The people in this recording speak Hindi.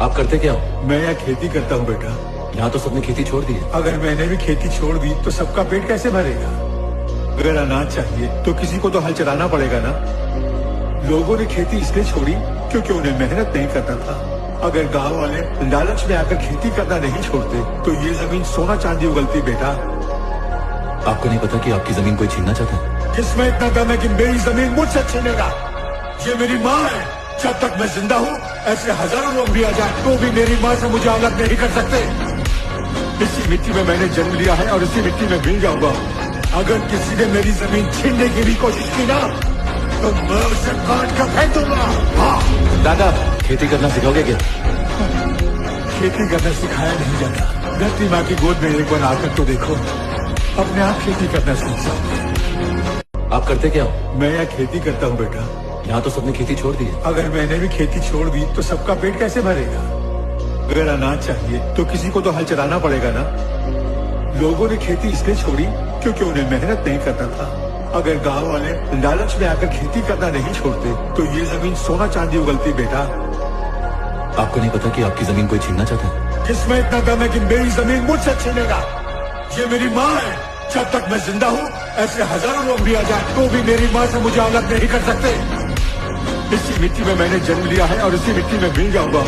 आप करते क्या हो? मैं यहाँ खेती करता हूँ बेटा। यहाँ तो सबने खेती छोड़ दी है। अगर मैंने भी खेती छोड़ दी तो सबका पेट कैसे भरेगा? अगर अनाज चाहिए तो किसी को तो हल चलाना पड़ेगा ना। लोगों ने खेती इसलिए छोड़ी क्योंकि उन्हें मेहनत नहीं करता था। अगर गांव वाले लालच में आकर खेती करना नहीं छोड़ते तो ये जमीन सोना चांदी उगलती बेटा। आपको नहीं पता कि आपकी जमीन कोई छीनना चाहता है? किसमें इतना दम है कि मेरी जमीन मुझसे छीनेगा? ये मेरी माँ है। जब तक मैं जिंदा हूँ ऐसे हजारों लोग भी आ जाए तो भी मेरी माँ से मुझे अलग नहीं कर सकते। इसी मिट्टी में मैंने जन्म लिया है और इसी मिट्टी में मिल जाऊंगा। अगर किसी ने मेरी जमीन छीनने की भी कोशिश की ना तो मैं उसे काट कर फेंक दूंगा। हाँ। दादा, खेती करना सिखाओगे क्या? खेती करना सिखाया नहीं जाता। धरती माँ की गोद में एक बार आकर तो देखो, अपने आप खेती करना सीख सकते। आप करते क्या हो? मैं यहाँ खेती करता हूँ बेटा। यहाँ तो सबने खेती छोड़ दी है। अगर मैंने भी खेती छोड़ दी तो सबका पेट कैसे भरेगा? अगर अनाज चाहिए तो किसी को तो हल चलाना पड़ेगा ना। लोगों ने खेती इसलिए छोड़ी क्योंकि उन्हें मेहनत नहीं करता था। अगर गांव वाले लालच में आकर खेती करना नहीं छोड़ते तो ये जमीन सोना चांदी उगलती बेटा। आपको नहीं पता कि आपकी जमीन कोई छीनना चाहता है? किसमें इतना दम है कि मेरी जमीन मुझसे छीनेगा? ये मेरी माँ है। जब तक मैं जिंदा हूँ ऐसे हजारों लोग भी आ जाए तो भी मेरी माँ से मुझे अलग नहीं कर सकते। इसी मिट्टी में मैंने जन्म लिया है और इसी मिट्टी में मिल जाऊंगा।